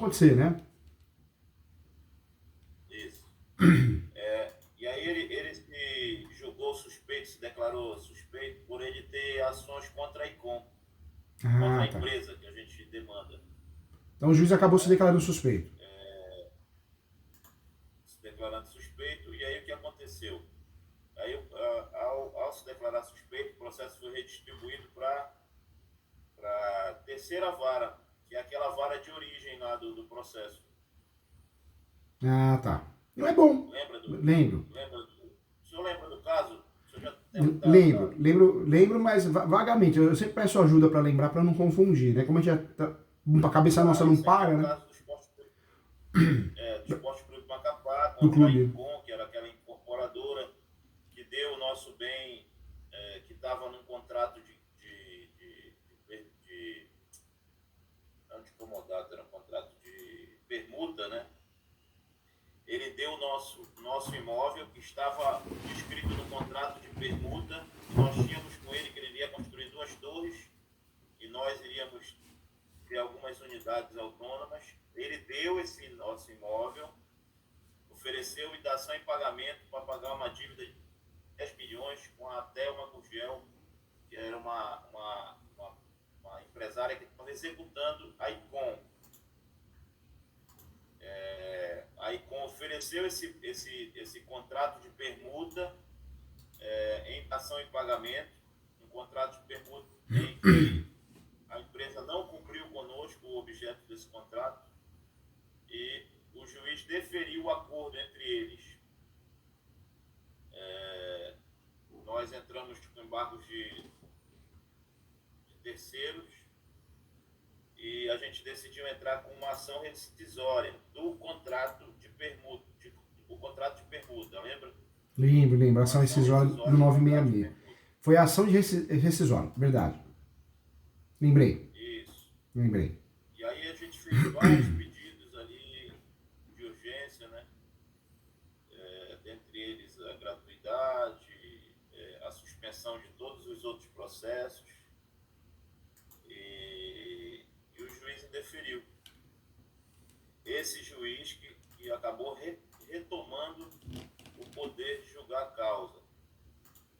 acontecer, né? Isso. E aí ele se julgou suspeito, se declarou suspeito por ele ter ações contra a ICOM, contra a Ah, tá. empresa que a gente demanda, Então o juiz acabou se né? declarando suspeito. Se declarando suspeito. E aí o que aconteceu? Aí, ao se declarar suspeito, o processo foi redistribuído para a terceira vara, que é aquela vara de origem lá do processo. Ah, tá. Não é bom. Lembra do, Lembro. lembra do, o senhor lembra do caso? O senhor já deve Lembro, lembro, mas vagamente. Eu sempre peço ajuda para lembrar, para não confundir, né? Como a gente já tá, a cabeça nossa não Isso aqui é para, o né? caso do Esporte Clube Macapá Do contra a clube. Incom, que era aquela incorporadora que deu o nosso bem, que estava num contrato não de comodato, era um contrato de permuta, né? Ele deu o nosso imóvel, que estava descrito no contrato de permuta, e nós tínhamos com ele que ele iria construir 2 torres, e nós iríamos ter algumas unidades autônomas. Ele deu esse nosso imóvel, ofereceu dação em pagamento para pagar uma dívida de 10 milhões com a Thelma Gurgel, que era uma empresária que estava executando a ICOM. A ICOM ofereceu esse contrato de permuta em dação em pagamento, um contrato de permuta em que a empresa não cumpriu conosco o objeto desse contrato e o juiz deferiu o acordo entre eles. Nós entramos com embargos de terceiros e a gente decidiu entrar com uma ação rescisória do contrato de permuta, o contrato de permuta, lembra? Lembro. Uma Ação ação rescisória do rescisória do contrato de 966. permuta. Foi a ação de rescisória, verdade. Lembrei, Isso. lembrei. E aí a gente fez vários pedidos ali de urgência, né? Dentre eles a gratuidade, a suspensão de todos os outros processos e o juiz indeferiu. Esse juiz que acabou retomando o poder de julgar a causa.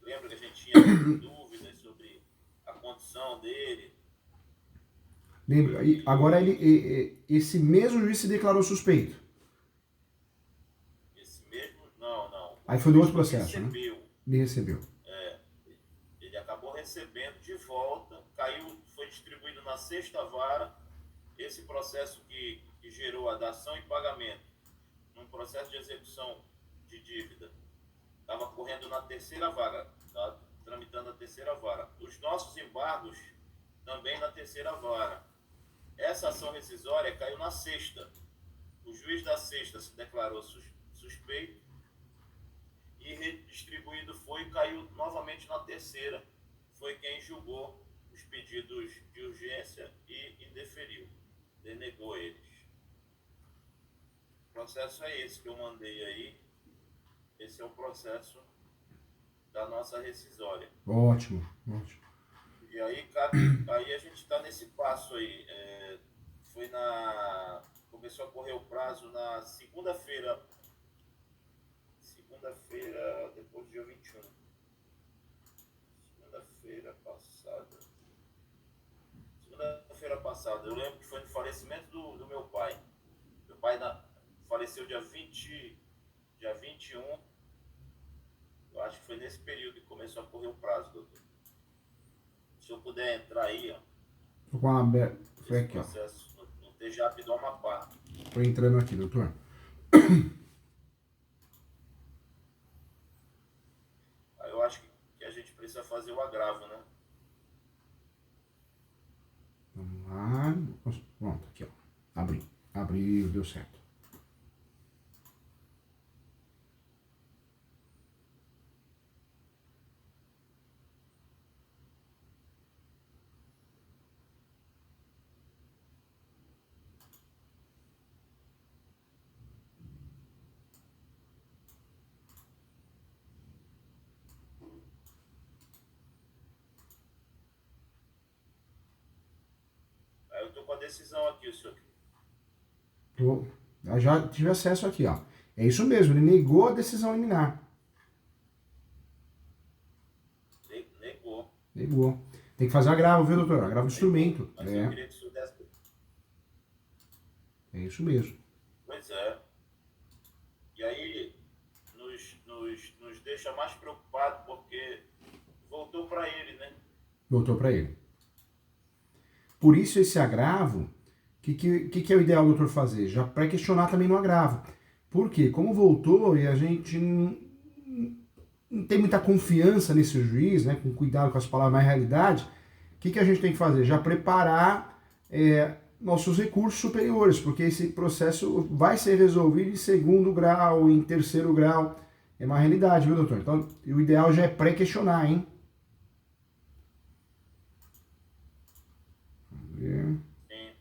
Lembra que a gente tinha dúvidas sobre a condição dele? Lembro. E agora esse mesmo juiz se declarou suspeito. Esse mesmo, não. Aí O foi no juiz outro que processo, né? recebeu, Ele recebeu. ele acabou recebendo de volta, foi distribuído na sexta vara, esse processo que gerou a dação e pagamento, num processo de execução de dívida, estava correndo na terceira vara, tá? Tramitando a terceira vara. Os nossos embargos também na terceira vara. Essa ação rescisória caiu na sexta. O juiz da sexta se declarou suspeito e redistribuído foi e caiu novamente na terceira. Foi quem julgou os pedidos de urgência e indeferiu, denegou eles. O processo é esse que eu mandei aí. Esse é o processo da nossa rescisória. Ótimo. E aí, aí a gente está nesse passo aí. Começou a correr o prazo na segunda-feira, depois do dia 21. Segunda-feira passada. Eu lembro que foi no falecimento do meu pai. Meu pai faleceu dia 21. Eu acho que foi nesse período que começou a correr o prazo, doutor. Se eu puder entrar aí, ó. Tô com uma aberta. Foi Esse aqui, ó. processo no TJAP do Amapá. Tô entrando aqui, doutor. Aí eu acho que a gente precisa fazer o agravo, né? Vamos lá. Pronto, aqui, ó. Abriu, deu certo. Aí eu tô com a decisão aqui, o senhor. Já tive acesso aqui, ó. É isso mesmo, ele negou a decisão liminar. Negou. Tem que fazer agravo, viu, doutor? Agravo do instrumento. Mas eu queria que isso desse. É isso mesmo. Pois é. E aí nos deixa mais preocupados porque voltou para ele, né? Voltou para ele. Por isso esse agravo, o que é o ideal, doutor, fazer? Já pré-questionar também no agravo. Por quê? Como voltou e a gente não tem muita confiança nesse juiz, né? Com cuidado com as palavras, mais realidade, o que a gente tem que fazer? Já preparar nossos recursos superiores, porque esse processo vai ser resolvido em segundo grau, em terceiro grau. É uma realidade, viu, doutor? Então, o ideal já é pré-questionar, hein? Vamos ver. Sim.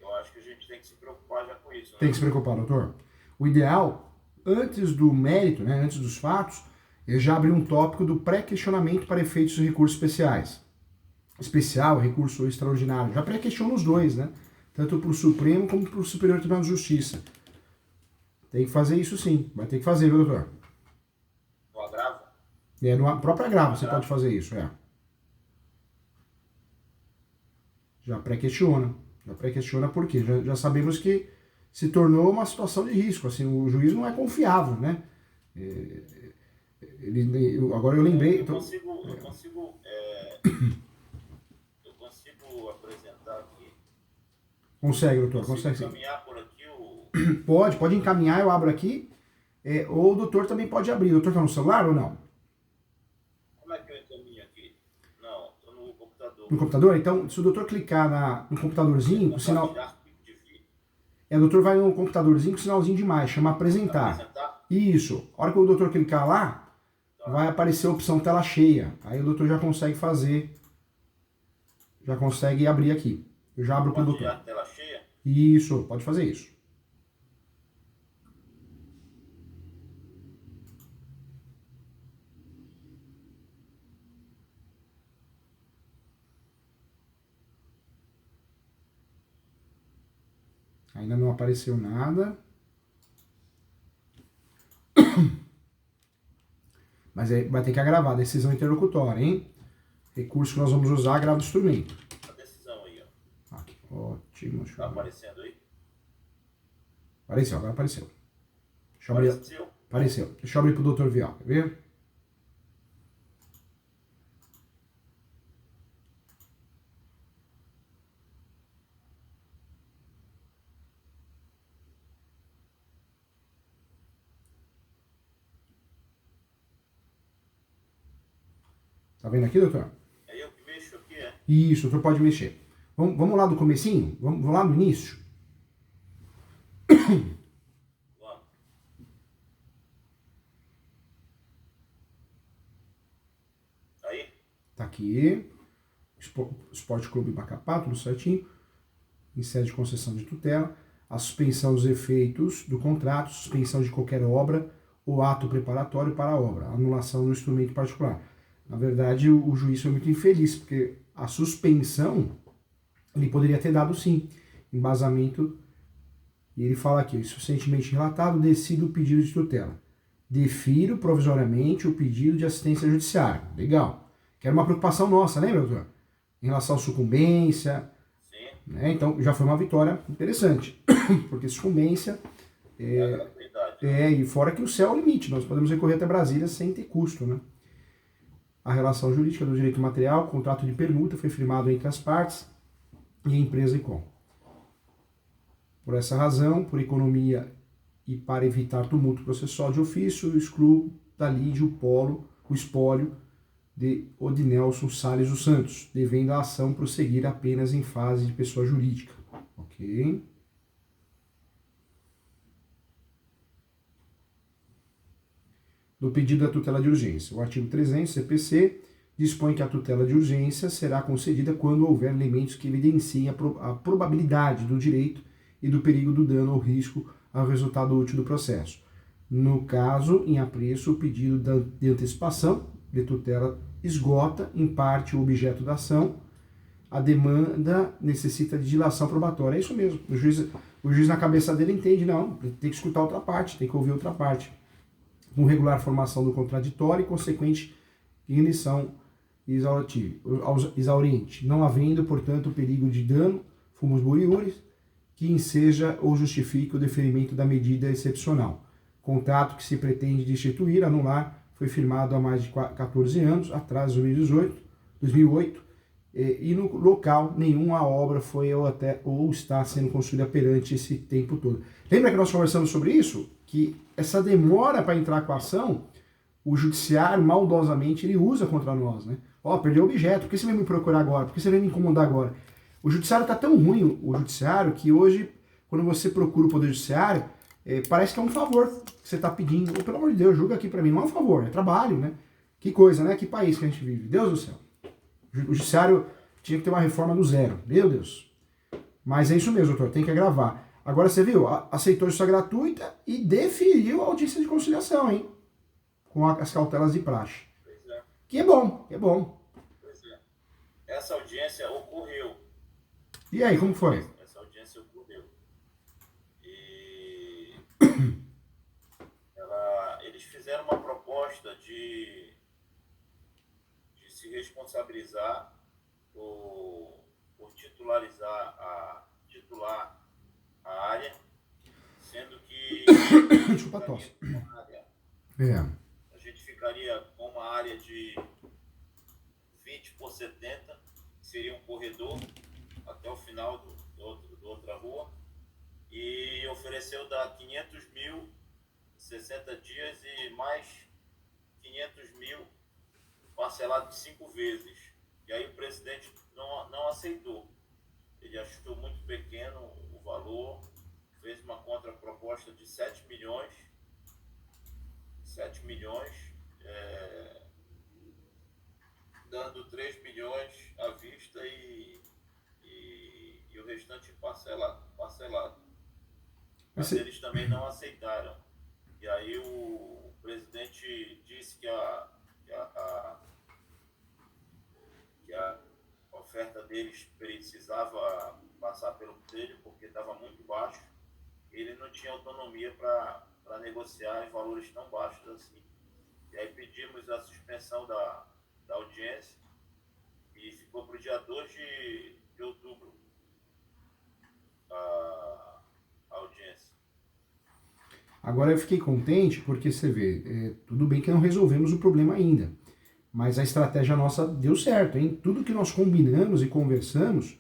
Eu acho que a gente tem que se preocupar já com isso, né? Tem que se preocupar, doutor. O ideal, antes do mérito, né, antes dos fatos, eu já abri um tópico do pré-questionamento para efeitos de recursos especiais. Especial, recurso extraordinário. Já pré-questiona os dois, né? Tanto para o Supremo como para o Superior Tribunal de Justiça. Tem que fazer isso sim. Vai ter que fazer, viu, doutor? No agravo? No próprio agravo você pode fazer isso, Já pré-questiona. Já pré-questiona por quê? Já sabemos que se tornou uma situação de risco. Assim, o juiz não é confiável, né? Agora eu lembrei... Eu consigo apresentar aqui. Consegue, doutor, consegue sim. Encaminhar por aqui o... Pode encaminhar, eu abro aqui. Ou o doutor também pode abrir. O doutor está no celular ou não? Como é que eu encaminho aqui? Não, estou no computador. No computador? Então, se o doutor clicar no computadorzinho, o sinal... O doutor vai no computadorzinho com o sinalzinho de mais, chama apresentar. Isso. A hora que o doutor clicar lá, vai aparecer a opção tela cheia. Aí o doutor já consegue fazer, já consegue abrir aqui. Eu já abro para o doutor. A tela cheia? Isso, pode fazer isso. Ainda não apareceu nada. Mas vai ter que agravar, decisão interlocutória, hein? Recurso que nós vamos usar, agravo do instrumento. A decisão aí, ó. Aqui, ótimo. Tá aparecendo aí? Apareceu, agora apareceu. Apareceu? Apareceu. Deixa eu abrir pro doutor Vial, quer ver? Tá vendo aqui, doutor? É eu que mexo aqui, é? Isso, o doutor pode mexer. Vamos lá do comecinho? Vamos lá no início? Vamos. Aí? Tá aqui. Esporte Clube Macapá, tudo certinho. Em sede de concessão de tutela. A suspensão dos efeitos do contrato, suspensão de qualquer obra ou ato preparatório para a obra. Anulação do instrumento particular. Na verdade, o juiz foi muito infeliz, porque a suspensão, ele poderia ter dado sim, embasamento, e ele fala aqui, suficientemente relatado, decido o pedido de tutela. Defiro provisoriamente o pedido de assistência judiciária. Legal. Que era uma preocupação nossa, lembra, doutor? Em relação à sucumbência. Sim. Né? Então, já foi uma vitória interessante, porque sucumbência... e fora que o céu é o limite, nós podemos recorrer até Brasília sem ter custo, né? A relação jurídica do direito material, o contrato de permuta foi firmado entre as partes e a empresa ICOM. Por essa razão, por economia e para evitar tumulto processual de ofício, eu excluo da lide o espólio de Odinelson Salles dos Santos, devendo a ação prosseguir apenas em fase de pessoa jurídica. Ok? Do pedido da tutela de urgência. O artigo 300, CPC, dispõe que a tutela de urgência será concedida quando houver elementos que evidenciem a probabilidade do direito e do perigo do dano ou risco ao resultado útil do processo. No caso, em apreço, o pedido de antecipação de tutela esgota, em parte, o objeto da ação a demanda necessita de dilação probatória. É isso mesmo. O juiz na cabeça dele entende, não, tem que escutar outra parte, tem que ouvir outra parte. Com regular formação do contraditório e consequente ignição exauriente, não havendo, portanto, perigo de dano, fumus buriuris, que enseja ou justifique o deferimento da medida excepcional. Contrato que se pretende destituir, anular, foi firmado há mais de 14 anos, atrás de 2008, e no local nenhuma obra foi ou está sendo construída perante esse tempo todo. Lembra que nós conversamos sobre isso? Que essa demora para entrar com a ação, o judiciário, maldosamente, ele usa contra nós, né? Ó, perdeu o objeto, por que você veio me procurar agora? Por que você veio me incomodar agora? O judiciário está tão ruim, o judiciário, que hoje, quando você procura o Poder Judiciário, parece que é um favor que você está pedindo. Oh, pelo amor de Deus, julga aqui para mim. Não é um favor, é trabalho, né? Que coisa, né? Que país que a gente vive. Deus do céu. O judiciário tinha que ter uma reforma do zero. Meu Deus. Mas é isso mesmo, doutor, tem que agravar. Agora você viu, aceitou justiça gratuita e deferiu a audiência de conciliação, hein? Com as cautelas de praxe. Pois é. Que é bom, é bom. Pois é. Essa audiência ocorreu. E aí, como foi? Essa audiência ocorreu. E eles fizeram uma proposta de se responsabilizar por titular a área, sendo que Desculpa a tosse. A gente ficaria com uma área de 20 por 70, que seria um corredor até o final do outra rua, e ofereceu dar 500 mil, 60 dias e mais 500 mil parcelado de 5 vezes. E aí o presidente não aceitou. Ele achou muito pequeno o valor, fez uma contraproposta de 7 milhões, dando 3 milhões à vista e o restante parcelado. Mas eles também não aceitaram. E aí o presidente disse que a oferta deles precisava passar pelo conselho porque estava muito baixo. Ele não tinha autonomia para negociar em valores tão baixos assim. E aí pedimos a suspensão da audiência e ficou para o dia 2 de outubro a audiência. Agora eu fiquei contente porque você vê, tudo bem que não resolvemos o problema ainda, mas a estratégia nossa deu certo, hein? Tudo que nós combinamos e conversamos,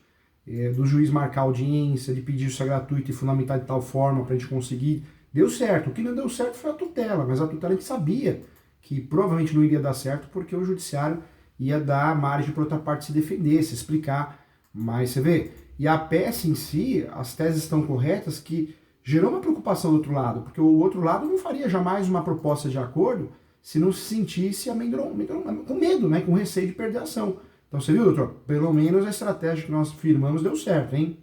do juiz marcar audiência, de pedir justiça gratuita e fundamentar de tal forma para a gente conseguir, deu certo. O que não deu certo foi a tutela, mas a tutela a gente sabia que provavelmente não iria dar certo porque o judiciário ia dar margem para outra parte se defender, se explicar. Mas você vê, e a peça em si, as teses estão corretas, que gerou uma preocupação do outro lado, porque o outro lado não faria jamais uma proposta de acordo se não se sentisse com medo, né, com receio de perder a ação. Então você viu, doutor? Pelo menos a estratégia que nós firmamos deu certo, hein?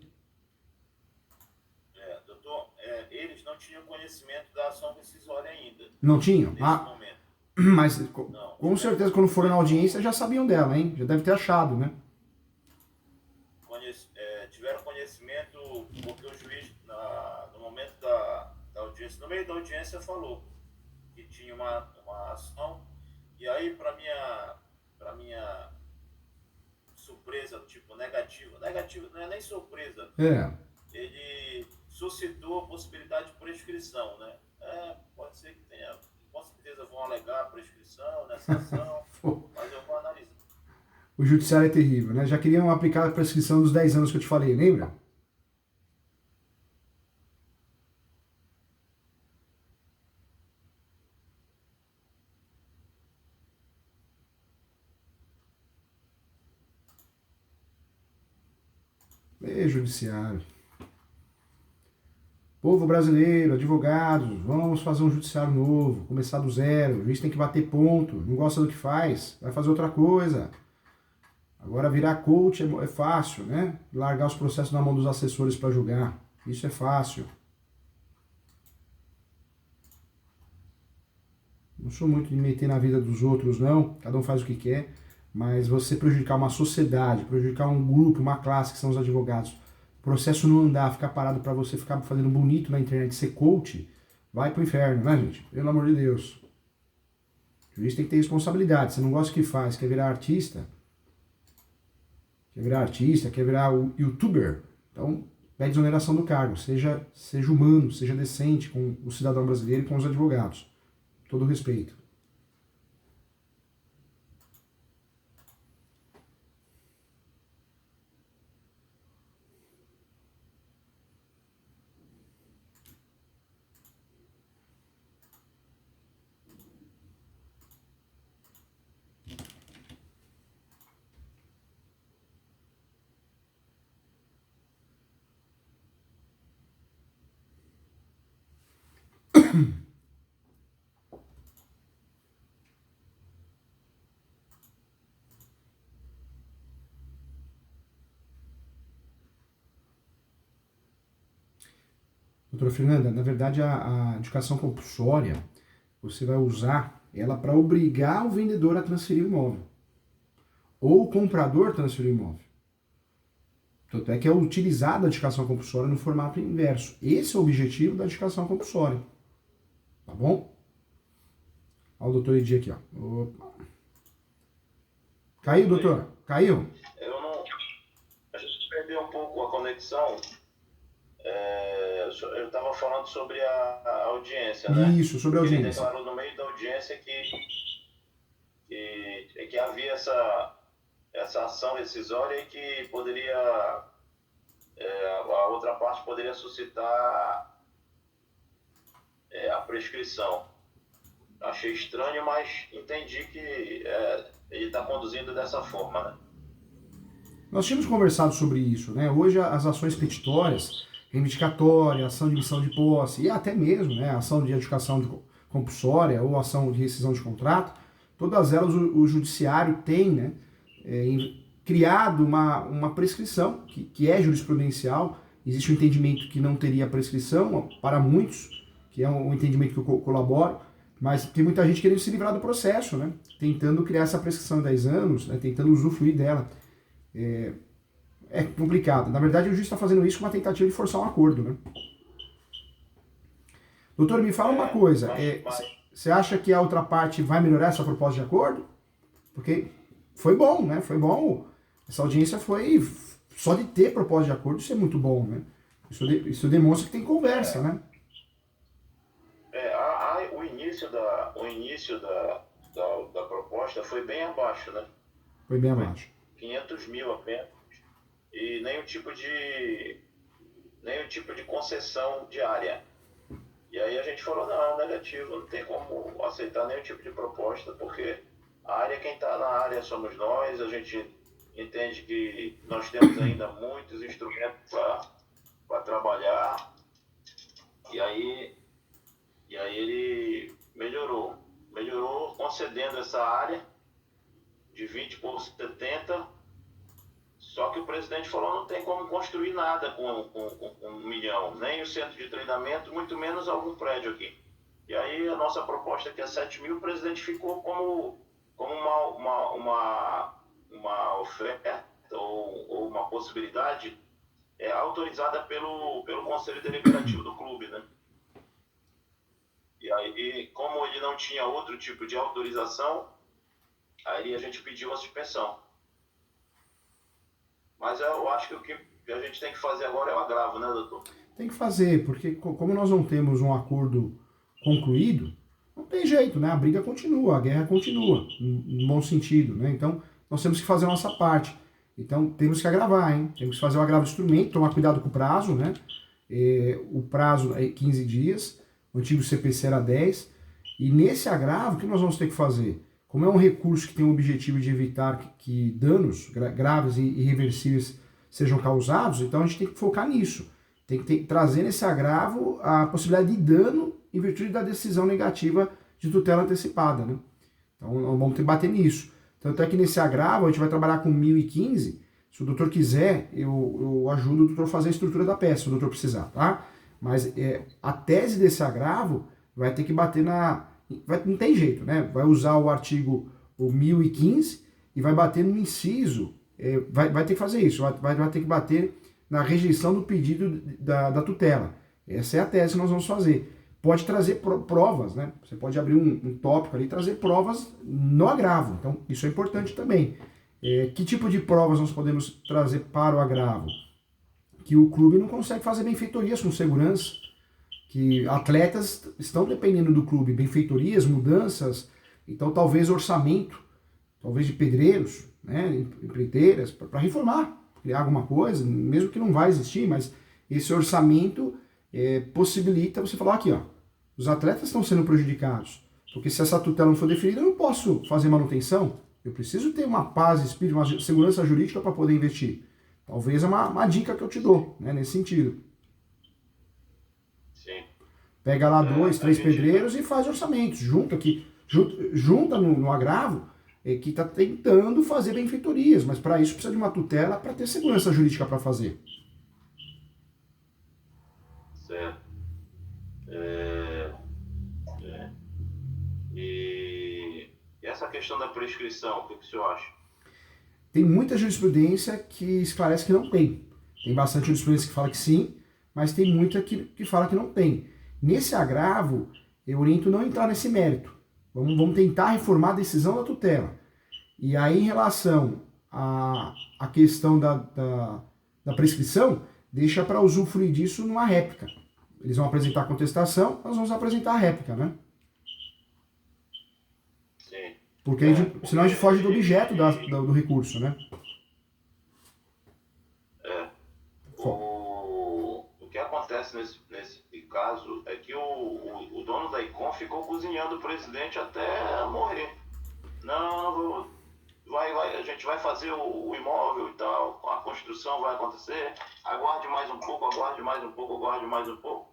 Doutor, eles não tinham conhecimento da ação rescisória ainda. Não tinham? Nesse momento. Mas com certeza quando foram na audiência já sabiam dela, hein? Já deve ter achado, né? Tiveram conhecimento porque o juiz, no momento da audiência, no meio da audiência, falou que tinha uma ação. E aí, para minha surpresa, tipo, negativa, não é nem surpresa, ele suscitou a possibilidade de prescrição, né? Pode ser que tenha, com certeza vão alegar prescrição nessa ação, mas eu vou analisar. O judiciário é terrível, né? Já queriam aplicar a prescrição dos 10 anos que eu te falei, lembra? Judiciário. Povo brasileiro, advogados, vamos fazer um judiciário novo, começar do zero. O juiz tem que bater ponto, não gosta do que faz, vai fazer outra coisa. Agora virar coach é fácil, né? Largar os processos na mão dos assessores para julgar. Isso é fácil. Não sou muito de meter na vida dos outros, não. Cada um faz o que quer. mas você prejudicar uma sociedade, prejudicar um grupo, uma classe que são os advogados, o processo não andar, ficar parado para você ficar fazendo bonito na internet, ser coach, vai pro inferno, né, gente? Pelo amor de Deus. O juiz tem que ter responsabilidade. Você não gosta do que faz, quer virar artista, quer virar o youtuber, então pede exoneração do cargo. Seja humano, seja decente com o cidadão brasileiro e com os advogados. Todo respeito. Doutora Fernanda, na verdade a educação compulsória, você vai usar ela para obrigar o vendedor a transferir o imóvel. Ou o comprador a transferir o imóvel. Tanto é que é utilizada a educação compulsória no formato inverso. Esse é o objetivo da educação compulsória. Tá bom? Olha o doutor Edi aqui, ó. Opa. Caiu, doutor? Caiu? A gente perdeu um pouco a conexão. Eu estava falando sobre a audiência, né? Isso, sobre a audiência. Ele declarou no meio da audiência que havia essa ação rescisória e que poderia, a outra parte poderia suscitar a prescrição. Achei estranho, mas entendi que ele está conduzindo dessa forma, né? Nós tínhamos conversado sobre isso, né? Hoje as ações petitórias, reivindicatória, ação de missão de posse e até mesmo, né, ação de educação compulsória ou ação de rescisão de contrato, todas elas o judiciário tem, né, criado uma prescrição que é jurisprudencial. Existe um entendimento que não teria prescrição para muitos, que é um entendimento que eu colaboro, mas tem muita gente querendo se livrar do processo, né, tentando criar essa prescrição de 10 anos, né, tentando usufruir dela. É complicado. Na verdade, o juiz está fazendo isso com uma tentativa de forçar um acordo, né? Doutor, me fala uma coisa. Você acha que a outra parte vai melhorar essa proposta de acordo? Porque foi bom, né? Foi bom. Essa audiência foi... Só de ter proposta de acordo, isso é muito bom, né? Isso demonstra que tem conversa, né? O início da proposta foi bem abaixo, né? Foi bem abaixo. 500 mil apenas. E nenhum tipo de concessão diária. E aí a gente falou, não, negativo, não tem como aceitar nenhum tipo de proposta, porque a área, quem está na área somos nós, a gente entende que nós temos ainda muitos instrumentos para trabalhar. E aí ele melhorou concedendo essa área de 20 por 70. Só que o presidente falou, não tem como construir nada com 1 milhão, nem o centro de treinamento, muito menos algum prédio aqui. E aí a nossa proposta, que é 7 mil, o presidente ficou como uma oferta ou uma possibilidade autorizada pelo Conselho Deliberativo do clube, né? E aí, como ele não tinha outro tipo de autorização, aí a gente pediu a suspensão. Mas eu acho que o que a gente tem que fazer agora é o agravo, né, doutor? Tem que fazer, porque como nós não temos um acordo concluído, não tem jeito, né? A briga continua, a guerra continua, no bom sentido, né? Então, nós temos que fazer a nossa parte. Então, temos que agravar, hein? Temos que fazer o agravo do instrumento, tomar cuidado com o prazo, né? O prazo é 15 dias, o antigo CPC era 10. E nesse agravo, o que nós vamos ter que fazer? Como é um recurso que tem o objetivo de evitar que danos graves e irreversíveis sejam causados, então a gente tem que focar nisso. Tem que trazer nesse agravo a possibilidade de dano em virtude da decisão negativa de tutela antecipada, né? Então vamos ter que bater nisso. Tanto é que nesse agravo a gente vai trabalhar com 1015. Se o doutor quiser, eu ajudo o doutor a fazer a estrutura da peça, se o doutor precisar, tá? Mas a tese desse agravo vai ter que bater não tem jeito, né? Vai usar o artigo 1015 e vai bater no inciso, vai ter que fazer isso, vai ter que bater na rejeição do pedido da tutela. Essa é a tese que nós vamos fazer. Pode trazer provas, né? Você pode abrir um tópico ali e trazer provas no agravo. Então, isso é importante também. Que tipo de provas nós podemos trazer para o agravo? Que o clube não consegue fazer benfeitorias com segurança, que atletas estão dependendo do clube, benfeitorias, mudanças, então talvez orçamento, talvez de pedreiros, né, empreiteiras, para reformar, criar alguma coisa, mesmo que não vai existir, mas esse orçamento possibilita você falar aqui, ó, os atletas estão sendo prejudicados, porque se essa tutela não for definida, eu não posso fazer manutenção, eu preciso ter uma paz de espírito, uma segurança jurídica para poder investir. Talvez é uma dica que eu te dou, né, nesse sentido. Sim. Pega lá 2, 3 pedreiros e faz orçamentos. Junta no agravo que está tentando fazer benfeitorias, mas para isso precisa de uma tutela para ter segurança jurídica para fazer. Certo. E essa questão da prescrição, o que o senhor acha? Tem muita jurisprudência que esclarece que não tem. Tem bastante jurisprudência que fala que sim, mas tem muita que fala que não tem. Nesse agravo, eu oriento não entrar nesse mérito. Vamos tentar reformar a decisão da tutela. E aí, em relação à questão da prescrição, deixa para usufruir disso numa réplica. Eles vão apresentar a contestação, nós vamos apresentar a réplica, né? Sim. Porque senão a gente foge do objeto do recurso, né? O que acontece nesse caso é que o dono da ICOM ficou cozinhando o presidente até morrer. Não, a gente vai fazer o imóvel e tal, a construção vai acontecer, aguarde mais um pouco, aguarde mais um pouco, aguarde mais um pouco.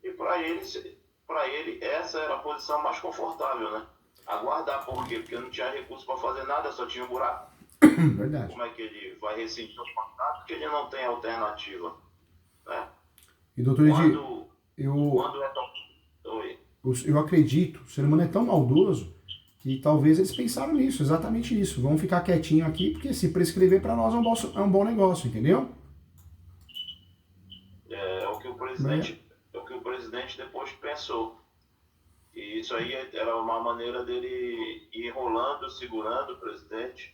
E para ele essa era a posição mais confortável, né? Aguardar, por quê? Porque não tinha recurso para fazer nada, só tinha um buraco. Verdade. Como é que ele vai rescindir o contrato? Porque ele não tem alternativa, né? E doutor Edi, quando é tão... Oi. Eu acredito, o ser humano é tão maldoso que talvez eles pensaram nisso, exatamente isso. Vamos ficar quietinho aqui, porque se prescrever para nós é um bom negócio, entendeu? É o que o presidente depois pensou. E isso aí era uma maneira dele ir enrolando, segurando o presidente,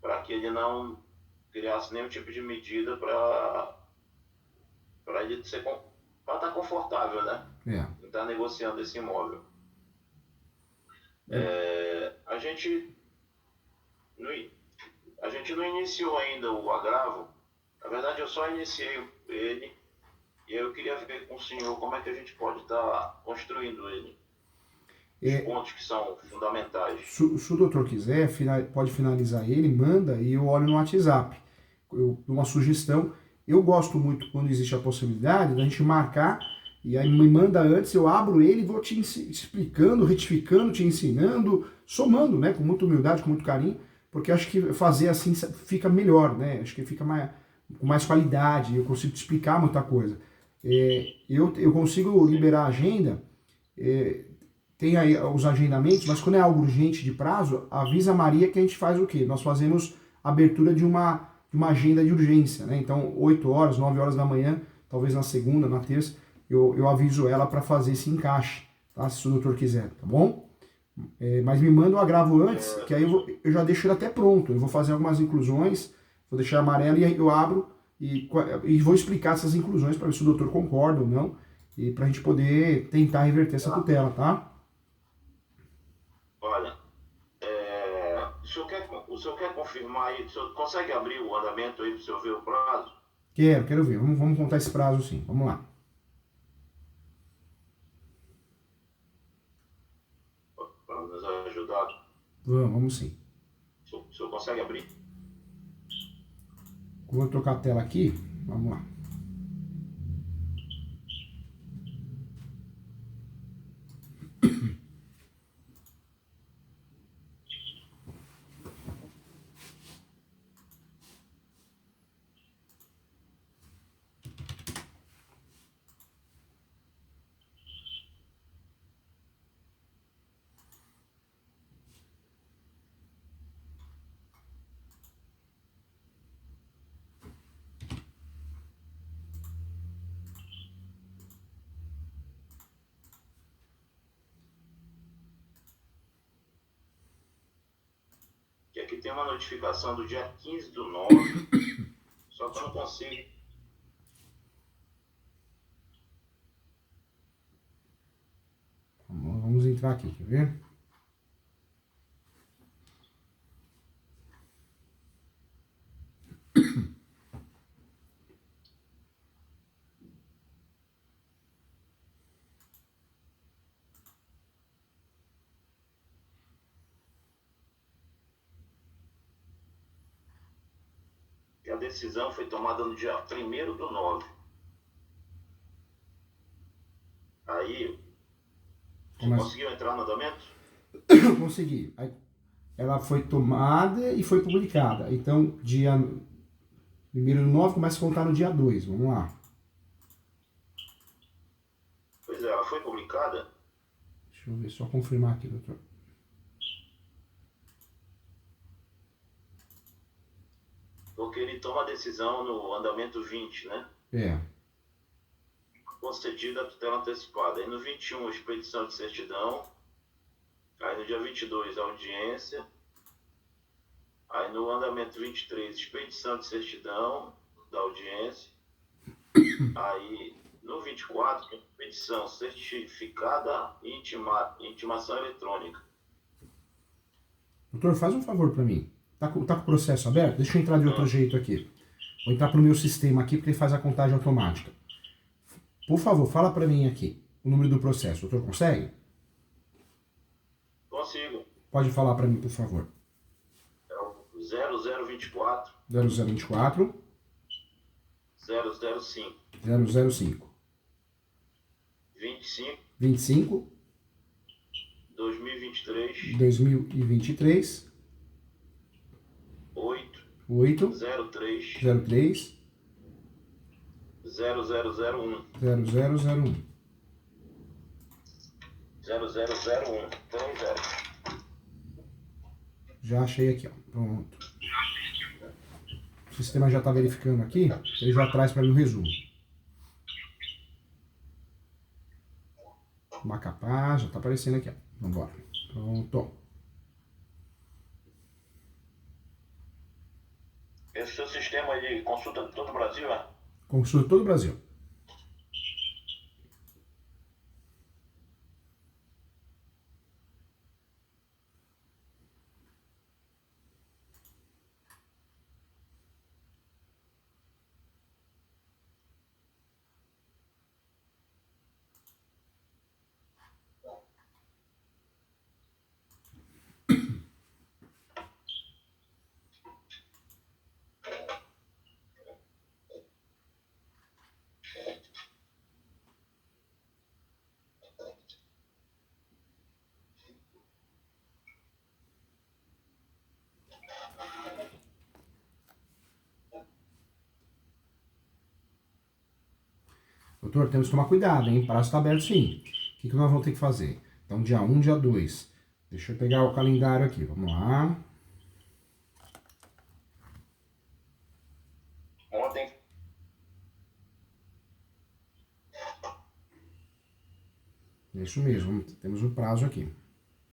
para que ele não criasse nenhum tipo de medida para ele para estar confortável, né? Estar negociando esse imóvel. A gente não iniciou ainda o agravo. Na verdade, eu só iniciei ele e eu queria ver com o senhor como é que a gente pode estar construindo ele. Os pontos que são fundamentais. Se o doutor quiser, pode finalizar ele, manda e eu olho no WhatsApp. Eu dou uma sugestão. Eu gosto muito quando existe a possibilidade da gente marcar e aí me manda antes, eu abro ele e vou te explicando, retificando, te ensinando, somando, né, com muita humildade, com muito carinho, porque acho que fazer assim fica melhor, né? Acho que fica com mais qualidade, eu consigo te explicar muita coisa. Eu consigo liberar a agenda, tem aí os agendamentos, mas quando é algo urgente de prazo, avisa a Maria que a gente faz o quê? Nós fazemos abertura de uma agenda de urgência, né? Então, 8 horas, 9 horas da manhã, talvez na segunda, na terça, eu aviso ela para fazer esse encaixe, tá? Se o doutor quiser, tá bom? Mas me manda o agravo antes, que aí eu já deixo ele até pronto. Eu vou fazer algumas inclusões, vou deixar amarelo e aí eu abro e vou explicar essas inclusões para ver se o doutor concorda ou não, e para a gente poder tentar reverter essa tutela, tá? Olha, o senhor quer confirmar aí? O senhor consegue abrir o andamento aí para o senhor ver o prazo? Quero ver. Vamos contar esse prazo sim. Vamos lá. Para nos ajudar. Vamos sim. O senhor consegue abrir? Vou trocar a tela aqui. Vamos lá. aqui tem uma notificação do dia 15/9, só que eu não consigo. Vamos entrar aqui, quer ver? A decisão foi tomada no dia 1º/9. Aí, você conseguiu entrar no andamento? Consegui. Aí, ela foi tomada e foi publicada. Então, dia 1º/9 começa a contar no dia 2. Vamos lá. Pois é, ela foi publicada. Deixa eu ver, só confirmar aqui, doutor. Porque ele toma a decisão no andamento 20, né? É. Concedida a tutela antecipada. Aí no 21, expedição de certidão. Aí no dia 22, audiência. Aí no andamento 23, expedição de certidão da audiência. Aí no 24, expedição certificada e intimação eletrônica. Doutor, faz um favor para mim. Tá com o processo aberto? Deixa eu entrar de outro jeito aqui. Vou entrar pro meu sistema aqui, porque ele faz a contagem automática. Por favor, fala para mim aqui o número do processo. O doutor consegue? Consigo. Pode falar para mim, por favor. É o 0024 0024 005 005 25 25 2023 2023 8 8 03 03 0001 0001. 0001 30. Já achei aqui, ó. Pronto. O sistema já está verificando aqui, ele já traz para mim o resumo. Macapá, já está aparecendo aqui, ó. Vamos embora. Pronto. Esse seu sistema de consulta de todo o Brasil, é? Consulta todo o Brasil. Doutor, temos que tomar cuidado, hein? O prazo está aberto sim. O que nós vamos ter que fazer? Então, dia 1, dia 2. Deixa eu pegar o calendário aqui. Vamos lá. Ontem. É isso mesmo. Temos o prazo aqui.